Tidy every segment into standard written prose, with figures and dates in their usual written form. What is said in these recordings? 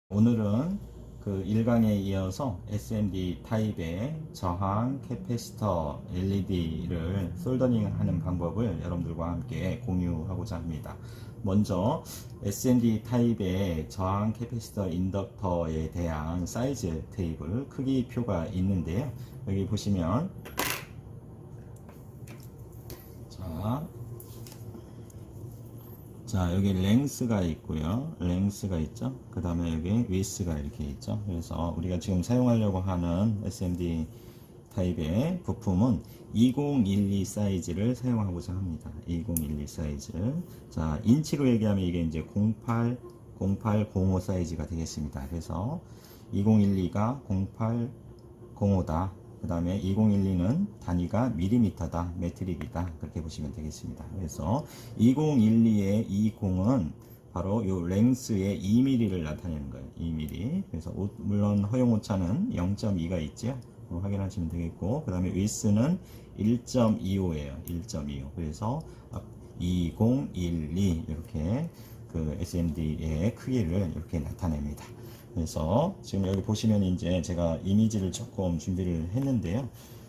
오늘은 그 1강에 이어서 SMD 타입의 저항 캐패시터 LED를 솔더링 하는 방법을 여러분들과 함께 공유하고자 합니다. 먼저 SMD 타입의 저항 캐패시터 인덕터에 대한 사이즈 테이블 크기표가 있는데요. 여기 보시면 자 여기 랭스가 있고요, 랭스가 있죠. 그 다음에 여기 위스가 이렇게 있죠. 그래서 우리가 지금 사용하려고 하는 SMD 타입의 부품은 2012 사이즈를 사용하고자 합니다. 2012 사이즈. 자, 인치로 얘기하면 이게 이제 08, 08, 05 사이즈가 되겠습니다. 그래서 2012가 08, 05다. 그 다음에 2012는 단위가 밀리미터다, 메트릭이다, 그렇게 보시면 되겠습니다. 그래서 2012의 20은 바로 이 랭스의 2mm를 나타내는 거예요. 2mm. 그래서 물론 허용 오차는 0.2가 있죠. 확인하시면 되겠고, 그 다음에 위스는 1.25예요. 1.25. 그래서 2012 이렇게 그 SMD의 크기를 이렇게 나타냅니다. 그래서 지금 여기 보시면 이제 제가 이미지를 조금 준비를 했는데요.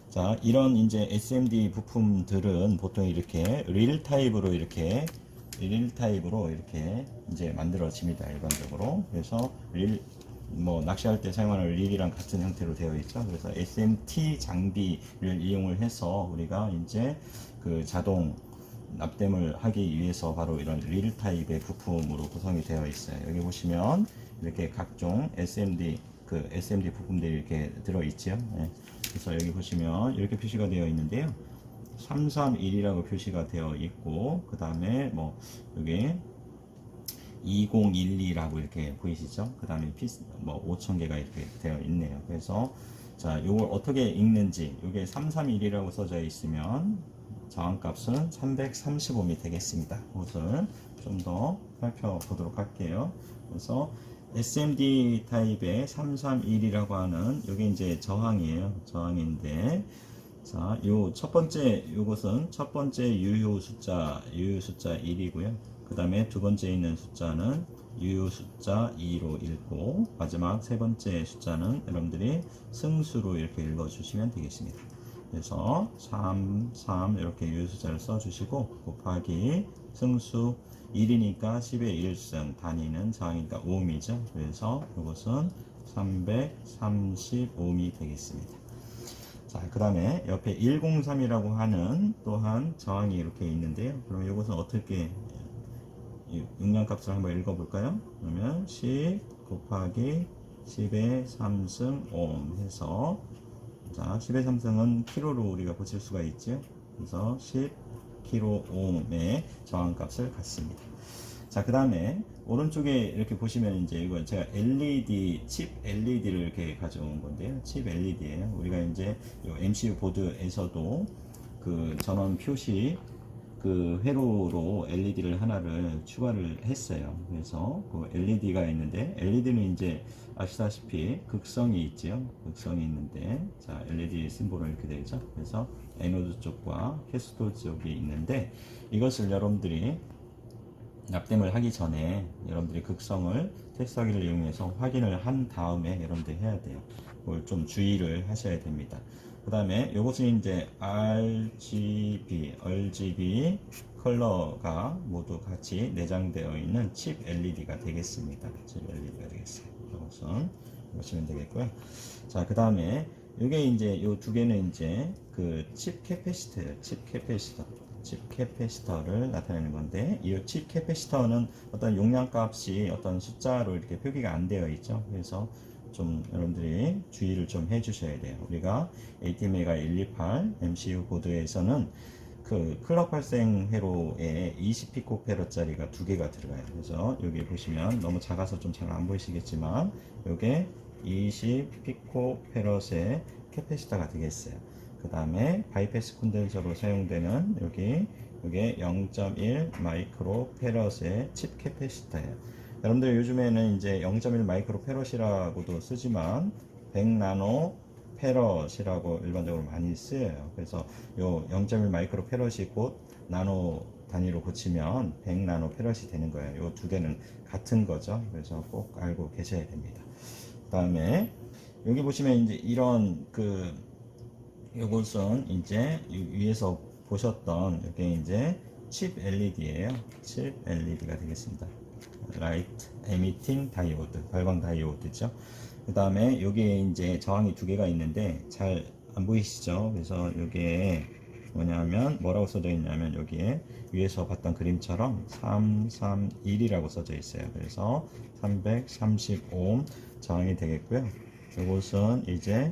자, 이런 이제 SMD 부품들은 보통 이렇게 릴 타입으로 이렇게 이제 만들어집니다. 일반적으로. 그래서 낚시할 때 사용하는 릴이랑 같은 형태로 되어 있죠. 그래서 SMT 장비를 이용을 해서 우리가 이제 그 자동 납땜을 하기 위해서 바로 이런 릴 타입의 부품으로 구성이 되어 있어요. 여기 보시면 이렇게 각종 SMD 부품들이 이렇게 들어 있죠. 예. 그래서 여기 보시면 이렇게 표시가 되어 있는데요. 331이라고 표시가 되어 있고, 그 다음에 여기 2012라고 이렇게 보이시죠? 그 다음에 5000개가 이렇게 되어 있네요. 그래서 자, 요걸 어떻게 읽는지, 요게 331이라고 써져 있으면 저항값은 335미 되겠습니다. 그것을 좀 더 살펴보도록 할게요. 그래서 SMD 타입의 331이라고 하는 요게 이제 저항이에요. 저항인데, 자, 요 첫 번째, 요것은 첫 번째 유효 숫자 1이고요. 그 다음에 두 번째 있는 숫자는 유효 숫자 2로 읽고, 마지막 세 번째 숫자는 여러분들이 승수로 이렇게 읽어 주시면 되겠습니다. 그래서 3, 3 이렇게 유효 숫자를 써 주시고, 곱하기 승수 1이니까 10의 1승, 단위는 저항이니까 5음이죠. 그래서 이것은 335미 되겠습니다. 자, 그 다음에 옆에 103이라고 하는 또한 저항이 이렇게 있는데요. 그럼 이것은 어떻게 용량값을 한번 읽어볼까요? 그러면 10 곱하기 10의 3승 오hm 해서, 자, 10의 3승은 킬로로 우리가 고칠 수가 있죠. 그래서 10 킬로 ohm의 저항값을 갖습니다. 자, 그 다음에 오른쪽에 이렇게 보시면 이제 이거 제가 칩 LED를 이렇게 가져온 건데요. 칩 LED예요. 우리가 이제 MCU 보드에서도 그 전원 표시 그 회로로 LED를 하나를 추가를 했어요. 그래서 그 LED가 있는데, LED는 이제 아시다시피 극성이 있죠. 극성이 있는데, 자, LED 심볼은 이렇게 되죠. 그래서 에노드 쪽과 캐스토드 쪽이 있는데, 이것을 여러분들이 납땜을 하기 전에 여러분들이 극성을 테스터기를 이용해서 확인을 한 다음에 여러분들이 해야 돼요. 그걸 좀 주의를 하셔야 됩니다. 그 다음에 이것은 이제 RGB 컬러가 모두 같이 내장되어 있는 칩 LED가 되겠습니다. 칩 LED가 되겠어요. 이것은 보시면 되겠고요. 자, 그 다음에 이게 이제 요 두 개는 이제 그 칩 캐패시터예요. 칩 캐패시터를 나타내는 건데, 이 칩 캐패시터는 어떤 용량 값이 어떤 숫자로 이렇게 표기가 안 되어 있죠. 그래서 좀 여러분들이 주의를 좀 해주셔야 돼요. 우리가 ATmega 128 MCU 보드에서는 그 클럭 발생 회로에 20피코페럿짜리가 두 개가 들어가요. 그래서 여기 보시면 너무 작아서 좀 잘 안 보이시겠지만, 이게 20피코페럿의 캐패시터가 되겠어요. 그 다음에 바이패스 콘덴서로 사용되는 이게 0.1 마이크로 페럿의 칩 캐패시터예요. 여러분들 요즘에는 이제 0.1 마이크로 페럿이라고도 쓰지만 100 나노 페럿이라고 일반적으로 많이 쓰여요. 그래서 요 0.1 마이크로 페럿이 곧 나노 단위로 고치면 100 나노페럿이 되는 거예요. 요 두 개는 같은 거죠. 그래서 꼭 알고 계셔야 됩니다. 그 다음에 여기 보시면 이제 이런 요것은 이제 위에서 보셨던 이게 이제 칩 LED예요. 칩 LED가 되겠습니다. Light Emitting Diode, 발광 다이오드죠. 그 다음에 여기에 이제 저항이 두 개가 있는데 잘 안 보이시죠? 그래서 여기에 뭐냐면 뭐라고 써져 있냐면 여기에 위에서 봤던 그림처럼 331이라고 써져 있어요. 그래서 330옴 저항이 되겠고요. 이것은 이제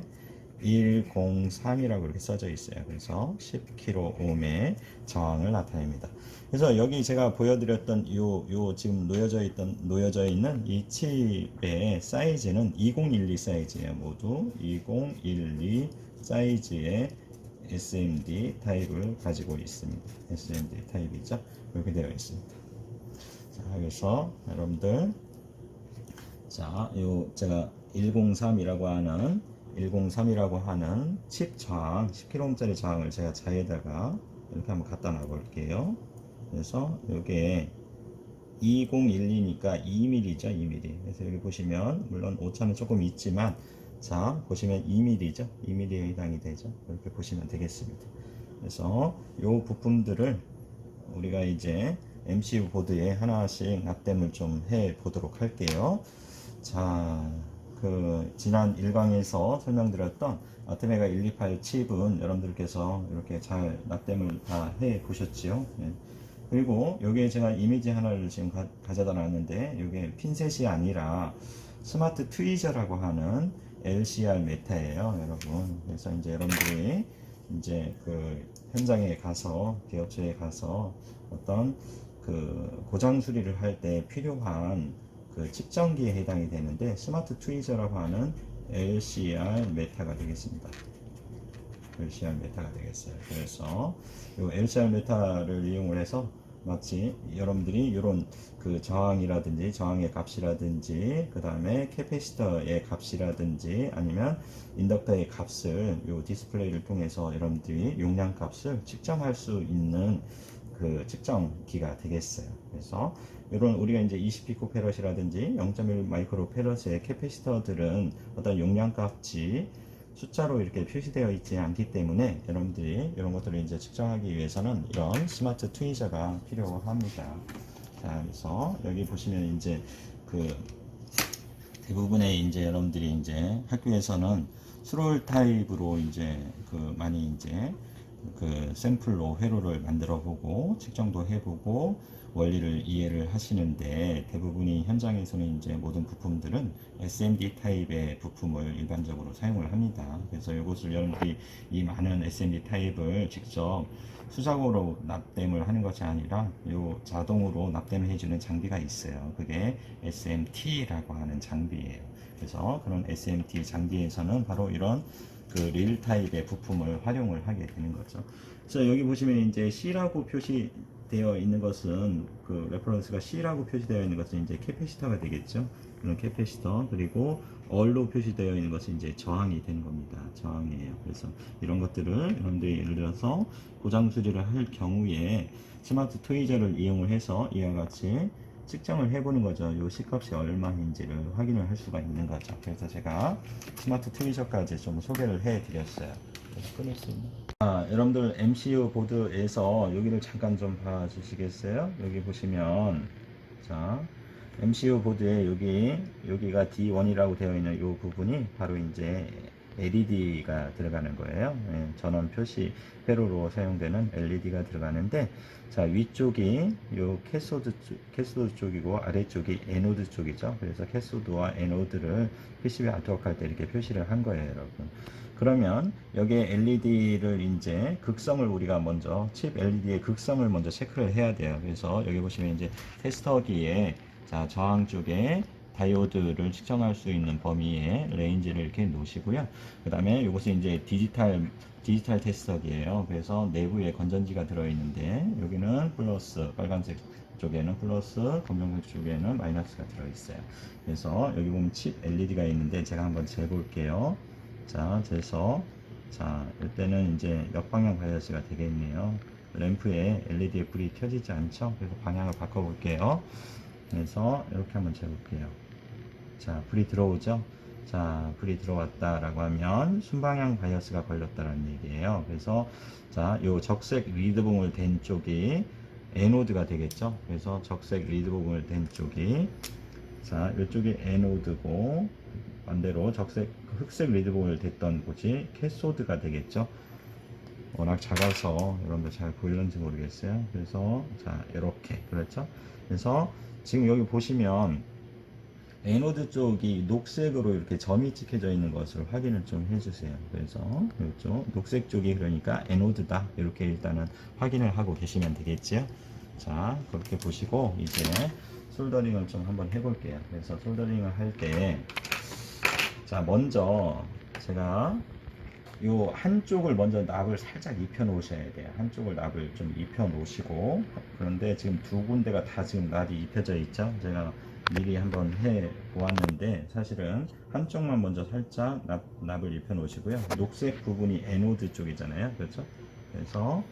103이라고 이렇게 써져 있어요. 그래서 10kΩ의 저항을 나타냅니다. 그래서 여기 제가 보여드렸던 요 지금 놓여져 있는 이 칩의 사이즈는 2012 사이즈예요. 모두 2012 사이즈의 SMD 타입을 가지고 있습니다. SMD 타입이죠. 이렇게 되어 있습니다. 자, 그래서 여러분들, 자, 요 제가 103이라고 하는 칩 저항 10kΩ짜리 저항을 제가 자에다가 이렇게 한번 갖다 놔 볼게요. 그래서 요게 2012니까 2mm죠. 2mm. 그래서 여기 보시면 물론 오차는 조금 있지만, 자 보시면 2mm죠. 2mm에 해당이 되죠. 이렇게 보시면 되겠습니다. 그래서 요 부품들을 우리가 이제 MCU 보드에 하나씩 납땜을 좀 해 보도록 할게요. 자, 지난 1강에서 설명드렸던 아테메가 128 칩은 여러분들께서 이렇게 잘 납땜을 다 해 보셨지요. 예. 그리고 여기에 제가 이미지 하나를 지금 가져다 놨는데, 이게 핀셋이 아니라 스마트 트위저라고 하는 LCR 메타예요, 여러분. 그래서 이제 여러분들이 이제 현장에 가서, 기업체에 가서 어떤 고장 수리를 할 때 필요한 측정기에 해당이 되는데, 스마트 트위저라고 하는 LCR 메타가 되겠습니다. LCR 메타가 되겠어요. 그래서 이 LCR 메타를 이용을 해서 마치 여러분들이 이런 저항이라든지 저항의 값이라든지 그 다음에 캐패시터의 값이라든지 아니면 인덕터의 값을 이 디스플레이를 통해서 여러분들이 용량 값을 측정할 수 있는 측정기가 되겠어요. 그래서 이런 우리가 이제 20피코페럿이라든지 0.1 마이크로페럿의 캐패시터들은 어떤 용량 값이 숫자로 이렇게 표시되어 있지 않기 때문에 여러분들이 이런 것들을 이제 측정하기 위해서는 이런 스마트 트위저가 필요합니다. 자, 그래서 여기 보시면 이제 대부분의 이제 여러분들이 이제 학교에서는 수롤 타입으로 이제 많이 이제 샘플로 회로를 만들어 보고 측정도 해보고 원리를 이해를 하시는데, 대부분이 현장에서는 이제 모든 부품들은 SMD 타입의 부품을 일반적으로 사용을 합니다. 그래서 이것을 여러분들이 이 많은 SMD 타입을 직접 수작업으로 납땜을 하는 것이 아니라 요 자동으로 납땜을 해주는 장비가 있어요. 그게 SMT라고 하는 장비예요. 그래서 그런 SMT 장비에서는 바로 이런 릴 타입의 부품을 활용을 하게 되는 거죠. 그래서 여기 보시면 이제 C라고 표시되어 있는 것은 레퍼런스가 C라고 표시되어 있는 것은 이제 캐패시터가 되겠죠. 그런 캐패시터, 그리고 R로 표시되어 있는 것은 이제 저항이 되는 겁니다. 저항이에요. 그래서 이런 것들을 여러분들이 예를 들어서 고장 수리를 할 경우에 스마트 트위저를 이용을 해서 이와 같이 측정을 해보는 거죠. 요 C값이 얼마인지를 확인을 할 수가 있는 거죠. 그래서 제가 스마트 트위저까지 좀 소개를 해 드렸어요. 그래서 끊을 수 있나? 여러분들 MCU 보드에서 여기를 잠깐 좀 봐 주시겠어요? 여기 보시면, 자, MCU 보드에 여기가 D1이라고 되어 있는 이 부분이 바로 이제 LED가 들어가는 거예요. 예, 전원 표시 회로로 사용되는 LED가 들어가는데, 자, 위쪽이 요 캐소드 쪽이고 아래쪽이 에노드 쪽이죠. 그래서 캐소드와 에노드를 PCB 아트워크할 때 이렇게 표시를 한 거예요, 여러분. 그러면 여기에 LED를 이제 극성을 우리가 먼저 칩 LED의 극성을 먼저 체크를 해야 돼요. 그래서 여기 보시면 이제 테스터기에, 자, 저항 쪽에 다이오드를 측정할 수 있는 범위의 레인지를 이렇게 놓으시고요. 그 다음에 이것이 이제 디지털 테스터기예요. 그래서 내부에 건전지가 들어있는데, 여기는 플러스, 빨간색 쪽에는 플러스, 검정색 쪽에는 마이너스가 들어있어요. 그래서 여기 보면 칩 LED가 있는데 제가 한번 재볼게요. 자, 재서, 자, 이때는 이제 역방향 바이어스가 되겠네요. 램프에 LED에 불이 켜지지 않죠. 그래서 방향을 바꿔 볼게요. 그래서 이렇게 한번 재볼게요. 자, 불이 들어오죠. 자, 불이 들어왔다라고 하면 순방향 바이어스가 걸렸다는 얘기예요. 그래서 자, 요 적색 리드봉을 댄 쪽이 에노드가 되겠죠. 그래서 적색 리드봉을 댄 쪽이, 자, 이쪽이 에노드고, 반대로 적색 흑색 리드봉을 댔던 곳이 캐소드가 되겠죠. 워낙 작아서 여러분들 잘 보이는지 모르겠어요. 그래서 자, 이렇게 그렇죠. 그래서 지금 여기 보시면 에노드 쪽이 녹색으로 이렇게 점이 찍혀져 있는 것을 확인을 좀 해주세요. 그래서 이쪽 녹색 쪽이 그러니까 에노드다, 이렇게 일단은 확인을 하고 계시면 되겠지요. 자, 그렇게 보시고 이제 솔더링을 좀 한번 해볼게요. 그래서 솔더링을 할 때, 자, 먼저 제가 요 한쪽을 먼저 납을 살짝 입혀 놓으셔야 돼요. 한쪽을 납을 좀 입혀 놓으시고, 그런데 지금 두 군데가 다 지금 납이 입혀져 있죠. 제가 미리 한번 해 보았는데 사실은 한쪽만 먼저 살짝 납을 입혀 놓으시고요. 녹색 부분이 에노드 쪽이잖아요. 그렇죠? 그래서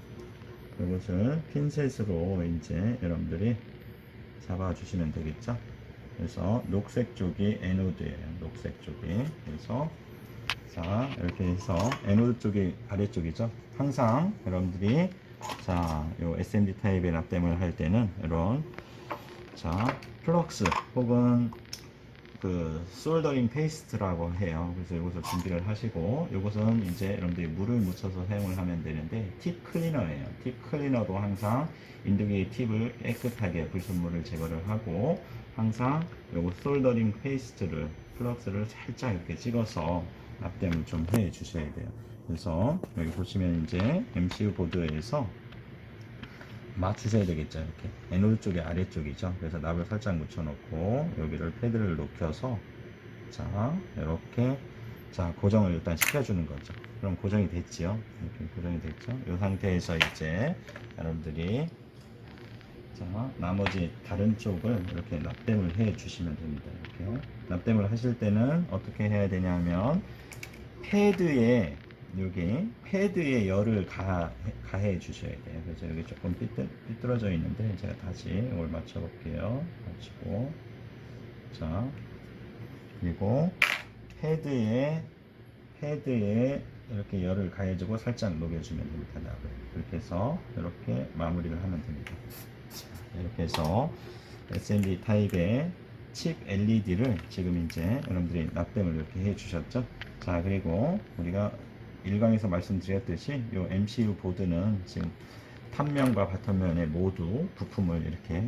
이것을 핀셋으로 이제 여러분들이 잡아 주시면 되겠죠. 그래서 녹색 쪽이 에노드예요. 녹색 쪽이. 그래서 자, 이렇게 해서 에노드 쪽이 아래쪽이죠. 항상 여러분들이 자, 요 SMD 타입의 납땜을 할 때는 이런 자, 플럭스 혹은 그 솔더링 페이스트라고 해요. 그래서 이것을 준비를 하시고, 이것은 이제 여러분들이 물을 묻혀서 사용을 하면 되는데 팁 클리너예요. 팁 클리너로 항상 인두기 팁을 깨끗하게 불순물을 제거를 하고, 항상 요거 솔더링 페이스트를 플럭스를 살짝 이렇게 찍어서 납땜을 좀 해 주셔야 돼요. 그래서 여기 보시면 이제 MCU 보드에서 맞추셔야 되겠죠. 이렇게 에노드 쪽이 아래쪽이죠. 그래서 납을 살짝 묻혀 놓고 여기를 패드를 높여서 자, 이렇게 자, 고정을 일단 시켜주는 거죠. 그럼 고정이 됐지요. 이렇게 고정이 됐죠. 이 상태에서 이제 여러분들이 자, 나머지 다른 쪽을 이렇게 납땜을 해 주시면 됩니다. 이렇게 납땜을 하실 때는 어떻게 해야 되냐면 패드에 여기 패드에 열을 가해 주셔야 돼요. 그래서 여기 조금 삐뚤어져 있는데 제가 다시 이걸 맞춰 볼게요. 맞추고 자, 그리고 패드에 이렇게 열을 가해주고 살짝 녹여주면 됩니다. 납을 이렇게 해서 이렇게 마무리를 하면 됩니다. 자, 이렇게 해서 SMD 타입의 칩 LED를 지금 이제 여러분들이 납땜을 이렇게 해 주셨죠. 자, 그리고 우리가 1강에서 말씀드렸듯이 이 MCU 보드는 지금 탑면과 바텀면에 모두 부품을 이렇게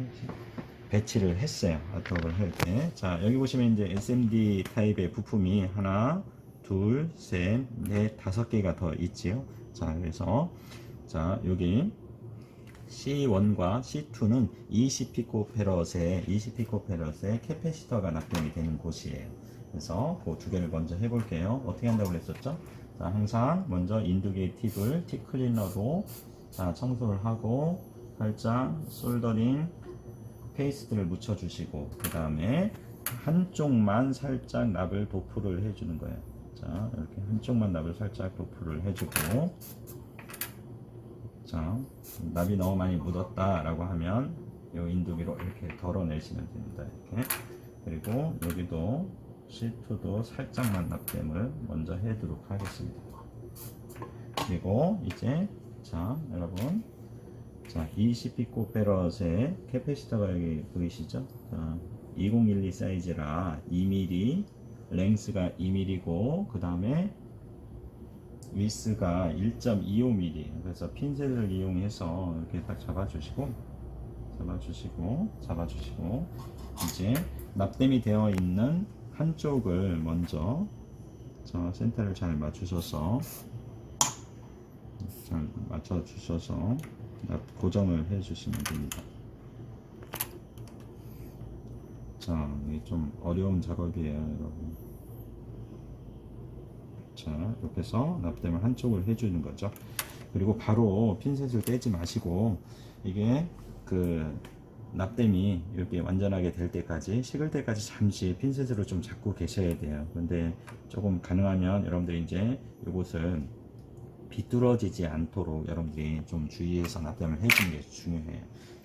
배치를 했어요. 아트웍을 할 때. 자, 여기 보시면 이제 SMD 타입의 부품이 하나, 둘, 셋, 넷, 5개가 더 있지요. 자, 그래서 자, 여기 C1과 C2는 20피코페럿의 캐패시터가 납땜이 되는 곳이에요. 그래서 그 두 개를 먼저 해볼게요. 어떻게 한다고 그랬었죠? 자, 항상 먼저 인두기 팁을 팁 클리너로 자, 청소를 하고 살짝 솔더링 페이스트를 묻혀 주시고, 그 다음에 한쪽만 살짝 납을 도프를 해주는 거예요. 자, 이렇게 한쪽만 납을 살짝 도프를 해주고, 자, 납이 너무 많이 묻었다 라고 하면 이 인두기로 이렇게 덜어내시면 됩니다. 이렇게. 그리고 여기도 C2도 살짝만 납땜을 먼저 해도록 하겠습니다. 그리고 이제 자, 여러분, 자, 20피코페럿의 캐패시터가 여기 보이시죠? 자, 2012 사이즈라 2mm, 랭스가 2mm고 그 다음에 위스가 1.25mm. 그래서 핀셋을 이용해서 이렇게 딱 잡아주시고 이제 납땜이 되어 있는 한쪽을 먼저 자, 센터를 잘 맞추셔서 고정을 해 주시면 됩니다. 자, 이게 좀 어려운 작업이에요, 여러분. 자, 이렇게 해서 납땜을 한쪽을 해주는 거죠. 그리고 바로 핀셋을 떼지 마시고 이게 그 납땜이 이렇게 완전하게 될 때까지, 식을 때까지 잠시 핀셋으로 좀 잡고 계셔야 돼요. 근데 조금 가능하면 여러분들이 이제 이곳을 비뚤어지지 않도록 여러분들이 좀 주의해서 납땜을 해주는 게 중요해요.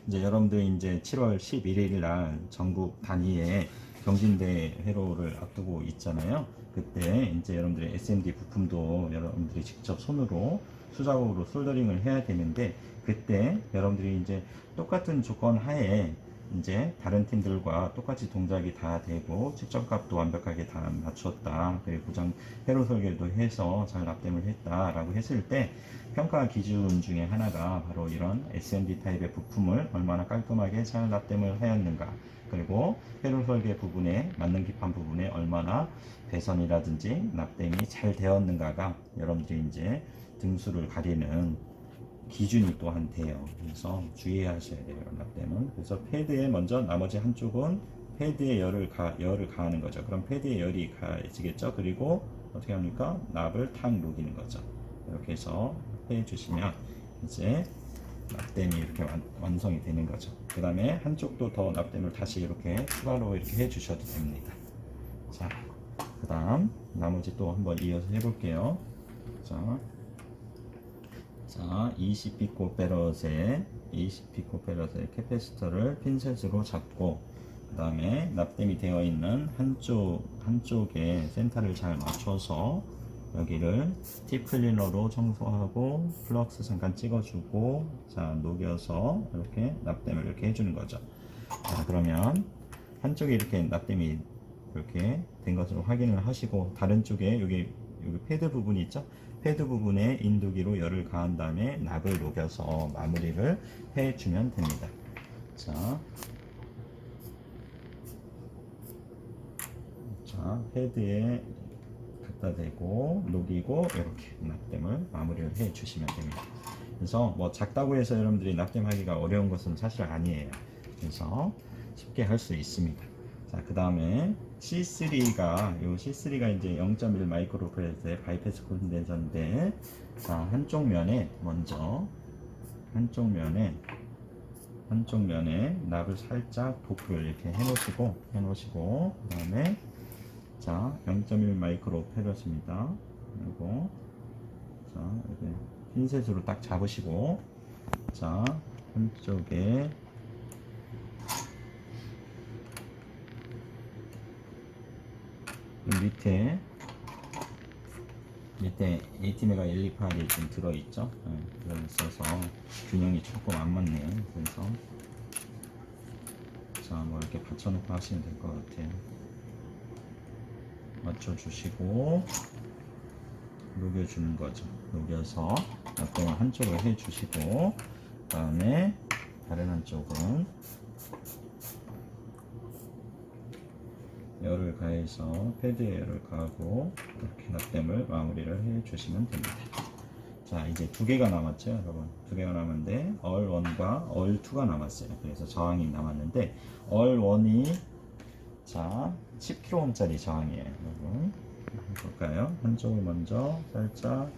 이제 여러분들이 이제 7월 11일 날 전국 단위의 경진대 회로를 앞두고 있잖아요. 그때 이제 여러분들의 SMD 부품도 여러분들이 직접 손으로 수작업으로 솔더링을 해야 되는데, 그때 여러분들이 이제 똑같은 조건 하에 이제 다른 팀들과 똑같이 동작이 다 되고 측정값도 완벽하게 다 맞췄다, 그리고 고장 회로 설계도 해서 잘 납땜을 했다 라고 했을 때, 평가 기준 중에 하나가 바로 이런 SMD 타입의 부품을 얼마나 깔끔하게 잘 납땜을 하였는가, 그리고 회로 설계 부분에 맞는 기판 부분에 얼마나 배선이라든지 납땜이 잘 되었는가가 여러분들이 이제 등수를 가리는 기준이 또한 돼요. 그래서 주의하셔야 돼요, 납땜은. 그래서 패드에 먼저 나머지 한쪽은 패드에 열을 가하는 거죠. 그럼 패드에 열이 가해지겠죠. 그리고 어떻게 합니까? 납을 탁 녹이는 거죠. 이렇게 해서 해주시면 이제 납땜이 이렇게 완성이 되는 거죠. 그 다음에 한쪽도 더 납땜을 다시 이렇게 추가로 이렇게 해주셔도 됩니다. 자, 그 다음 나머지 또 한번 이어서 해볼게요. 자, 20피코페럿의 캐패시터를 핀셋으로 잡고, 그 다음에 납땜이 되어 있는 한쪽에 센터를 잘 맞춰서 여기를 팁 클리너로 청소하고 플럭스 잠깐 찍어주고, 자, 녹여서 이렇게 납땜을 이렇게 해주는 거죠. 자, 그러면 한쪽에 이렇게 납땜이 이렇게 된 것으로 확인을 하시고, 다른 쪽에 여기 패드 부분이 있죠. 패드 부분에 인두기로 열을 가한 다음에 납을 녹여서 마무리를 해주면 됩니다. 자, 패드에 갖다 대고 녹이고 이렇게 납땜을 마무리를 해주시면 됩니다. 그래서 뭐 작다고 해서 여러분들이 납땜하기가 어려운 것은 사실 아니에요. 그래서 쉽게 할 수 있습니다. 자, 그 다음에 C3가 이제 0.1 마이크로프레스의 바이패스 콘덴서인데, 자, 한쪽 면에 납을 살짝 도프를 이렇게 해놓으시고, 그 다음에 자, 0.1 마이크로페럿입니다. 그리고 자, 이렇게 핀셋으로 딱 잡으시고, 자, 한쪽에 밑에 AT메가 128이 좀 들어있죠. 들어있어서 균형이 조금 안 맞네요. 그래서 자, 뭐 이렇게 받쳐놓고 하시면 될 것 같아요. 맞춰주시고 녹여주는 거죠. 녹여서 납땜을 한쪽을 해주시고, 그 다음에 다른 한쪽은 열을 가해서 패드에 열을 가하고 이렇게 납땜을 마무리를 해주시면 됩니다. 자, 이제 두 개가 남았죠, 여러분. 두 개가 남았는데 얼1과 얼2가 남았어요. 그래서 저항이 남았는데, 얼1이 자 10kΩ짜리 저항이에요, 여러분. 볼까요? 한쪽을 먼저 살짝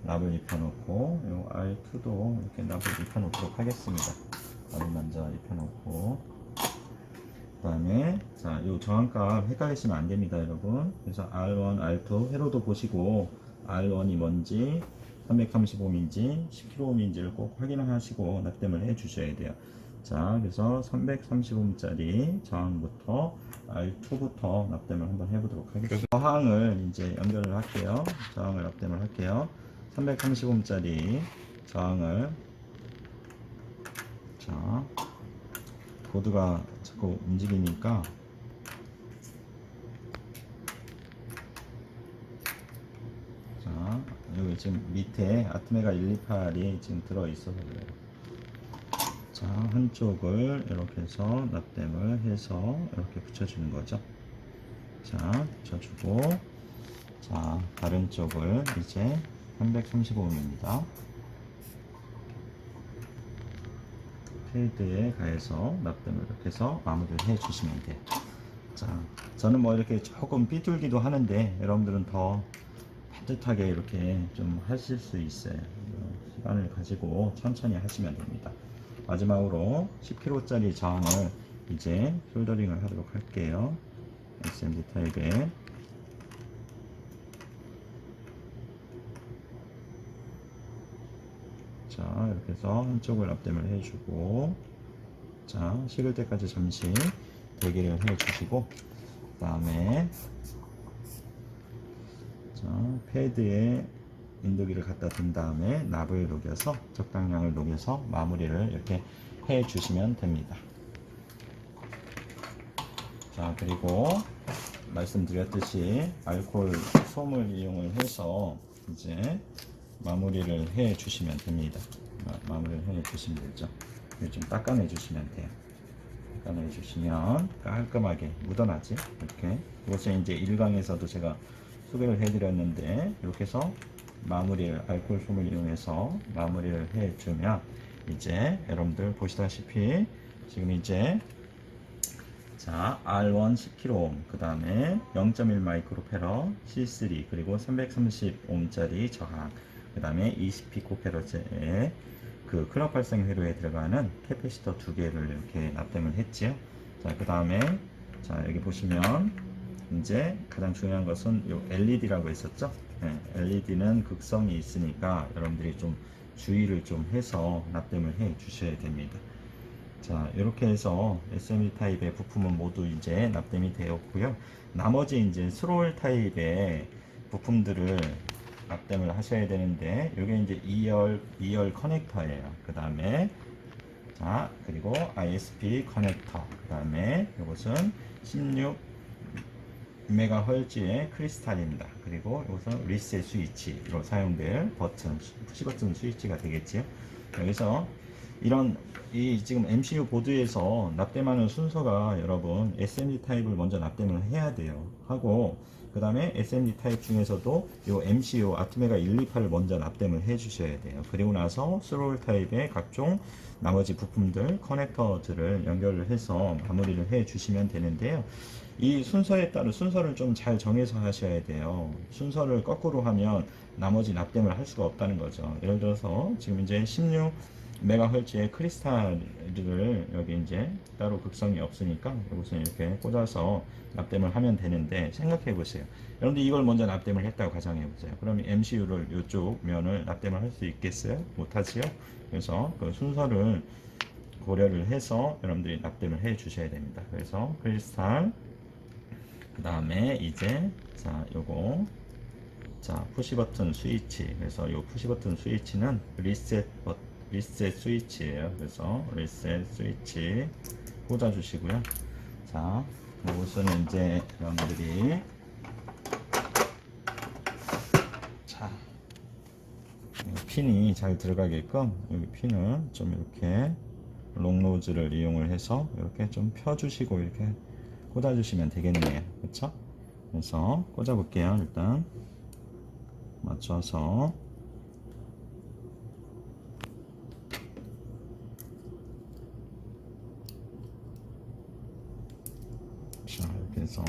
납을 입혀놓고, 요 R2도 이렇게 납을 입혀놓도록 하겠습니다. 납을 먼저 입혀놓고, 그 다음에 자, 요 저항값 헷갈리시면 안 됩니다, 여러분. 그래서 R1, R2 회로도 보시고 R1이 뭔지 335ohm인지 10kΩ인지를 꼭 확인하시고 납땜을 해 주셔야 돼요. 자, 그래서 335ohm짜리 저항부터 R2부터 납땜을 한번 해보도록 하겠습니다. 저항을 이제 연결을 할게요. 저항을 납땜을 할게요. 335ohm짜리 저항을, 자, 보드가 자꾸 움직이니까 자, 여기 지금 밑에 아트메가 128이 지금 들어있어서 그래요. 자, 한쪽을 이렇게 해서 납땜을 해서 이렇게 붙여주는 거죠. 자, 붙여주고, 자, 다른 쪽을 이제 335ohm입니다. 패드에 가해서 납땜을 이렇게 해서 마무리를 해 주시면 돼요. 자, 저는 뭐 이렇게 조금 삐뚤기도 하는데 여러분들은 더 반듯하게 이렇게 좀 하실 수 있어요. 시간을 가지고 천천히 하시면 됩니다. 마지막으로 10kg짜리 저항을 이제 솔더링을 하도록 할게요. SMD 타입에 자, 이렇게 해서 한쪽을 납땜을 해주고, 자, 식을 때까지 잠시 대기를 해주시고, 그 다음에 자, 패드에 인도기를 갖다 둔 다음에 납을 녹여서 적당량을 녹여서 마무리를 이렇게 해 주시면 됩니다. 자, 그리고 말씀드렸듯이 알코올 솜을 이용을 해서 이제 마무리를 해 주시면 됩니다. 마무리를 해 주시면 되죠. 좀 닦아내 주시면 돼요. 닦아내 주시면 깔끔하게 묻어나지. 이렇게. 이것은 이제 1강에서도 제가 소개를 해 드렸는데, 이렇게 해서 마무리를 알코올 솜을 이용해서 마무리를 해 주면 이제 여러분들 보시다시피 지금 이제 자, R1 10kΩ, 그 다음에 0.1 마이크로페러 C3, 그리고 330옴짜리 저항, 그 다음에 20피코페러제의 그 클럽 발생 회로에 들어가는 캐패시터 두 개를 이렇게 납땜을 했지요. 자, 그 다음에 자, 여기 보시면 이제 가장 중요한 것은 요 LED라고 했었죠. 네, LED는 극성이 있으니까 여러분들이 좀 주의를 좀 해서 납땜을 해 주셔야 됩니다. 자, 이렇게 해서 SMD 타입의 부품은 모두 이제 납땜이 되었고요. 나머지 이제 스롤 타입의 부품들을 납땜을 하셔야 되는데, 이게 이제 2열 커넥터예요. 그 다음에 자, 그리고 ISP 커넥터, 그 다음에 이것은 16MHz의 크리스탈입니다. 그리고 이것은 리셋 스위치로 사용될 버튼, 푸시 버튼 스위치가 되겠지요. 여기서 이런 이 지금 MCU 보드에서 납땜하는 순서가 여러분 SMD 타입을 먼저 납땜을 해야 돼요. 하고 그 다음에 SMD 타입 중에서도 이 MCU 아트메가 128을 먼저 납땜을 해 주셔야 돼요. 그리고 나서 스롤 타입의 각종 나머지 부품들 커넥터들을 연결을 해서 마무리를 해 주시면 되는데요. 이 순서에 따른 순서를 좀 잘 정해서 하셔야 돼요. 순서를 거꾸로 하면 나머지 납땜을 할 수가 없다는 거죠. 예를 들어서 지금 이제 16MHz의 크리스탈을 여기 이제 따로 극성이 없으니까 이것은 이렇게 꽂아서 납땜을 하면 되는데, 생각해 보세요. 여러분들 이걸 먼저 납땜을 했다고 가정해 보세요. 그럼 MCU를 이쪽 면을 납땜을 할 수 있겠어요? 못하지요? 그래서 그 순서를 고려를 해서 여러분들이 납땜을 해 주셔야 됩니다. 그래서 크리스탈, 그 다음에 이제 자, 요거 자, 푸시 버튼 스위치. 그래서 요 푸시 버튼 스위치는 리셋 스위치예요. 그래서 리셋 스위치 꽂아 주시고요. 자, 이것은 이제 여러분들이 자, 핀이 잘 들어가게끔 여기 핀을 좀 이렇게 롱노즈를 이용을 해서 이렇게 좀 펴주시고 이렇게 꽂아주시면 되겠네요. 그쵸? 그래서 꽂아볼게요. 일단 맞춰서 자, 이렇게 해서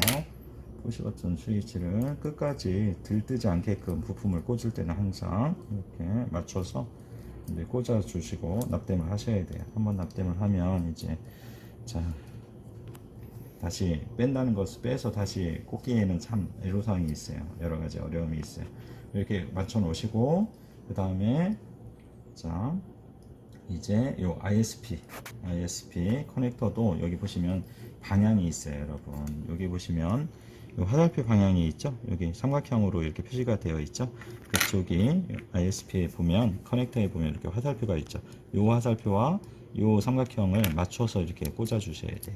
푸시 버튼 스위치를 끝까지 들뜨지 않게끔 부품을 꽂을 때는 항상 이렇게 맞춰서 이제 꽂아 주시고 납땜을 하셔야 돼요. 한번 납땜을 하면 이제 자, 다시 뺀다는 것을 빼서 다시 꽂기에는 참 애로사항이 있어요. 여러 가지 어려움이 있어요. 이렇게 맞춰 놓으시고 그 다음에 자, 이제 요 ISP 커넥터도 여기 보시면 방향이 있어요. 여러분 여기 보시면 요 화살표 방향이 있죠. 여기 삼각형으로 이렇게 표시가 되어 있죠. 그쪽이 ISP에 보면 커넥터에 보면 이렇게 화살표가 있죠. 요 화살표와 요 삼각형을 맞춰서 이렇게 꽂아 주셔야 돼요.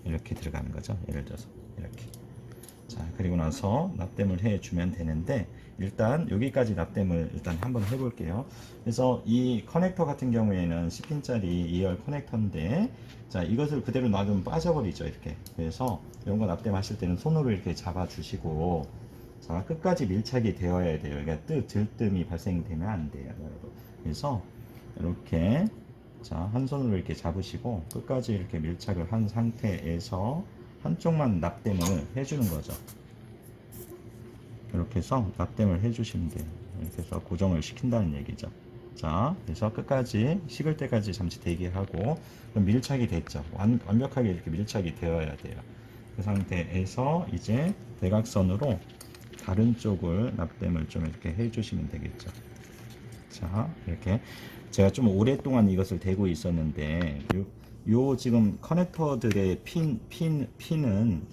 이렇게 들어가는 거죠. 예를 들어서 이렇게. 자, 그리고 나서 납땜을 해 주면 되는데, 일단 여기까지 납땜을 일단 한번 해 볼게요. 그래서 이 커넥터 같은 경우에는 10핀짜리 2열 커넥터인데, 자, 이것을 그대로 놔두면 빠져버리죠. 이렇게. 그래서 이런 거 납땜하실 때는 손으로 이렇게 잡아 주시고, 자, 끝까지 밀착이 되어야 돼요. 그러니까 들뜸이 발생되면 안 돼요, 여러분. 그래서 이렇게 자, 한 손으로 이렇게 잡으시고 끝까지 이렇게 밀착을 한 상태에서 한쪽만 납땜을 해주는 거죠. 이렇게 해서 납땜을 해주시면 돼요. 이렇게 해서 고정을 시킨다는 얘기죠. 자, 그래서 끝까지 식을 때까지 잠시 대기하고, 그럼 밀착이 됐죠. 완벽하게 이렇게 밀착이 되어야 돼요. 그 상태에서 이제 대각선으로 다른 쪽을 납땜을 좀 이렇게 해주시면 되겠죠. 자, 이렇게 제가 좀 오랫동안 이것을 대고 있었는데 요 지금 커넥터들의 핀은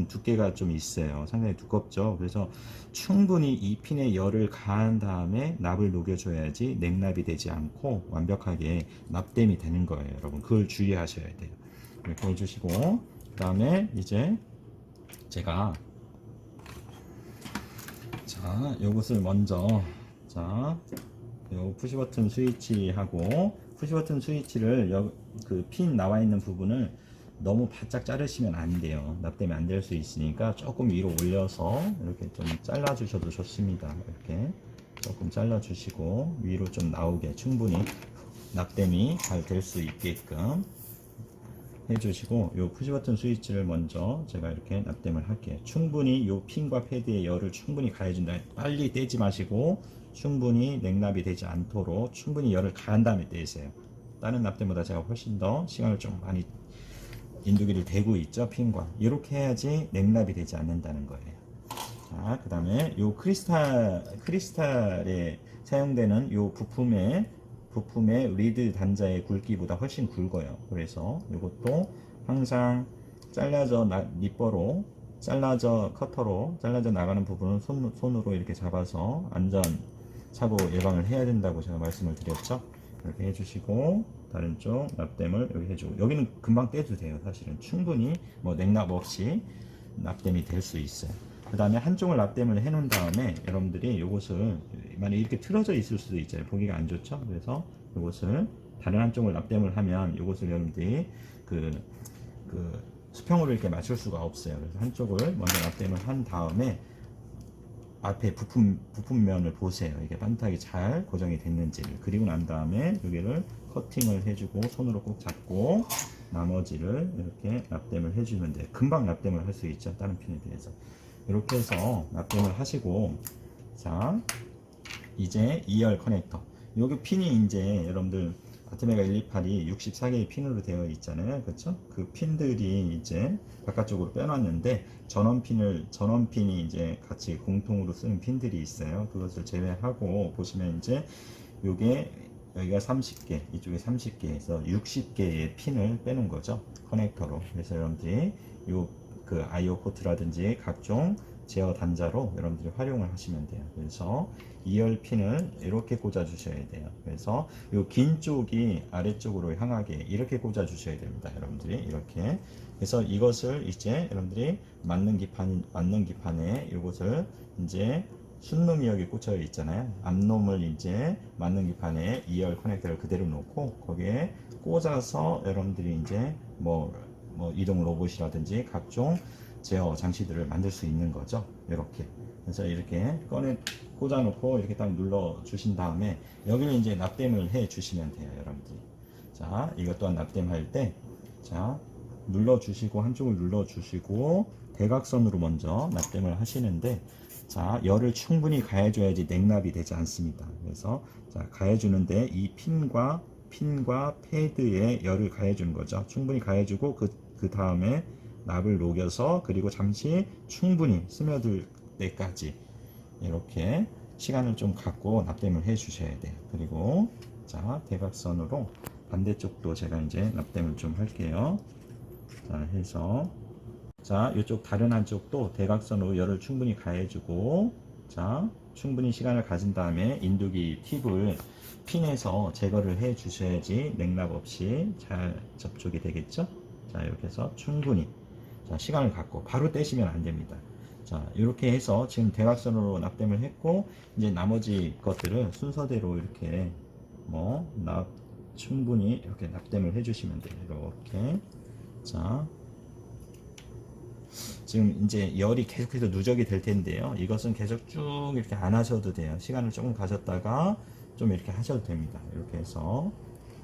두께가 좀 있어요. 상당히 두껍죠. 그래서 충분히 이 핀에 열을 가한 다음에 납을 녹여줘야지 냉납이 되지 않고 완벽하게 납땜이 되는 거예요. 여러분, 그걸 주의하셔야 돼요. 이렇게 해주시고, 그 다음에 이제 제가 자, 요것을 먼저 자, 요 푸시버튼 스위치하고 푸시버튼 스위치를 그 핀 나와 있는 부분을 너무 바짝 자르시면 안 돼요. 납땜이 안 될 수 있으니까 조금 위로 올려서 이렇게 좀 잘라 주셔도 좋습니다. 이렇게 조금 잘라 주시고 위로 좀 나오게 충분히 납땜이 잘 될 수 있게끔 해주시고, 요 푸시버튼 스위치를 먼저 제가 이렇게 납땜을 할게요. 충분히 요 핀과 패드의 열을 충분히 가해준다. 빨리 떼지 마시고 충분히 냉납이 되지 않도록 충분히 열을 가한 다음에 떼세요. 다른 납땜보다 제가 훨씬 더 시간을 좀 많이 인두기를 대고 있죠. 핀과 이렇게 해야지 냉납이 되지 않는다는 거예요. 자, 그 다음에 요 크리스탈에 사용되는 요 부품의 리드 단자의 굵기보다 훨씬 굵어요. 그래서 이것도 항상 잘라져 니퍼로 커터로 잘라져 나가는 부분은 손으로 이렇게 잡아서 안전 사고 예방을 해야 된다고 제가 말씀을 드렸죠. 이렇게 해주시고 다른 쪽 납땜을 여기 해주고, 여기는 금방 떼도 돼요. 사실은 충분히 뭐 냉납 없이 납땜이 될 수 있어요. 그 다음에 한쪽을 납땜을 해 놓은 다음에 여러분들이 요것을 만약에 이렇게 틀어져 있을 수도 있잖아요. 보기가 안 좋죠. 그래서 요것을 다른 한쪽을 납땜을 하면 요것을 여러분들이 그 수평으로 이렇게 맞출 수가 없어요. 그래서 한쪽을 먼저 납땜을 한 다음에 앞에 부품면을 보세요. 이게 반듯하게 잘 고정이 됐는지를. 그리고 난 다음에 여기를 커팅을 해주고 손으로 꼭 잡고 나머지를 이렇게 납땜을 해주면 돼요. 금방 납땜을 할 수 있죠. 다른 핀에 비해서. 이렇게 해서 납땜을 하시고, 자, 이제 2열 커넥터. 여기 핀이 이제 여러분들 아트메가 128이 64개의 핀으로 되어 있잖아요. 그렇죠? 그 핀들이 이제 바깥쪽으로 빼놨는데 전원핀이 이제 같이 공통으로 쓰는 핀들이 있어요. 그것을 제외하고 보시면 이제 여기가 30개, 이쪽에 30개에서 60개의 핀을 빼는 거죠. 커넥터로. 그래서 여러분들이 그 IO 포트라든지 각종 제어 단자로 여러분들이 활용을 하시면 돼요. 그래서 2열 핀을 이렇게 꽂아 주셔야 돼요. 그래서 이 긴 쪽이 아래쪽으로 향하게 이렇게 꽂아 주셔야 됩니다. 여러분들이 이렇게. 그래서 이것을 이제 여러분들이 맞는 기판에 이것을 이제 순놈이 여기 꽂혀 있잖아요. 앞놈을 이제 맞는 기판에 2열 커넥터를 그대로 놓고 거기에 꽂아서 여러분들이 이제 뭐 이동 로봇이라든지 각종 제어 장치들을 만들 수 있는 거죠. 이렇게. 그래서 이렇게 꽂아 놓고 이렇게 딱 눌러 주신 다음에 여기를 이제 납땜을 해 주시면 돼요. 여러분들이. 자, 이것 또한 납땜할 때, 자, 눌러 주시고 한쪽을 눌러 주시고 대각선으로 먼저 납땜을 하시는데, 자, 열을 충분히 가해줘야지 냉납이 되지 않습니다. 그래서 자, 가해주는데 이 핀과 패드에 열을 가해주는 거죠. 충분히 가해주고 그 다음에 납을 녹여서 그리고 잠시 충분히 스며들 때까지 이렇게 시간을 좀 갖고 납땜을 해 주셔야 돼요. 그리고 자, 대각선으로 반대쪽도 제가 이제 납땜을 좀 할게요. 자, 해서 자, 이쪽 다른 한쪽도 대각선으로 열을 충분히 가해주고, 자, 충분히 시간을 가진 다음에 인두기 팁을 핀에서 제거를 해 주셔야지 냉납 없이 잘 접촉이 되겠죠. 자, 이렇게 해서 충분히, 자, 시간을 갖고 바로 떼시면 안 됩니다. 자, 이렇게 해서 지금 대각선으로 납땜을 했고, 이제 나머지 것들을 순서대로 이렇게 충분히 이렇게 납땜을 해 주시면 돼요. 이렇게. 자, 지금 이제 열이 계속해서 누적이 될 텐데요. 이것은 계속 쭉 이렇게 안 하셔도 돼요. 시간을 조금 가졌다가 좀 이렇게 하셔도 됩니다. 이렇게 해서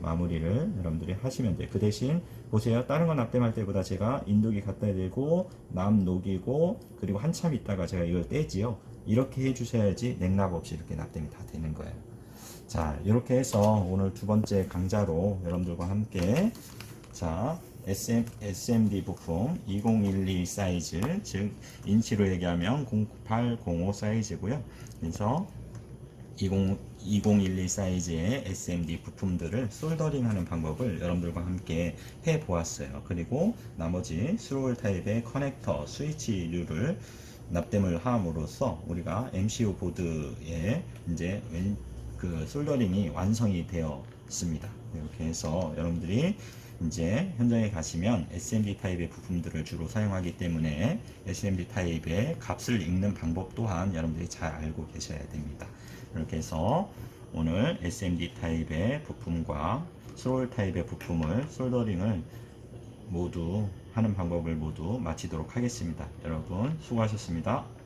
마무리를 여러분들이 하시면 돼요. 그 대신 보세요. 다른 거 납땜할 때보다 제가 인두기 갖다 대고 남 녹이고 그리고 한참 있다가 제가 이걸 떼지요. 이렇게 해주셔야지 냉납 없이 이렇게 납땜이 다 되는 거예요. 자, 이렇게 해서 오늘 두 번째 강좌로 여러분들과 함께 자, SMD 부품 2012 사이즈, 즉 인치로 얘기하면 0805 사이즈고요. 그래서 2012 사이즈의 SMD 부품들을 솔더링하는 방법을 여러분들과 함께 해 보았어요. 그리고 나머지 스로울 타입의 커넥터, 스위치류를 납땜을 함으로써 우리가 MCU 보드에 이제 그 솔더링이 완성이 되었습니다. 이렇게 해서 여러분들이 이제 현장에 가시면 SMD 타입의 부품들을 주로 사용하기 때문에 SMD 타입의 값을 읽는 방법 또한 여러분들이 잘 알고 계셔야 됩니다. 이렇게 해서 오늘 SMD 타입의 부품과 스로울 타입의 부품을 솔더링을 모두 하는 방법을 모두 마치도록 하겠습니다. 여러분 수고하셨습니다.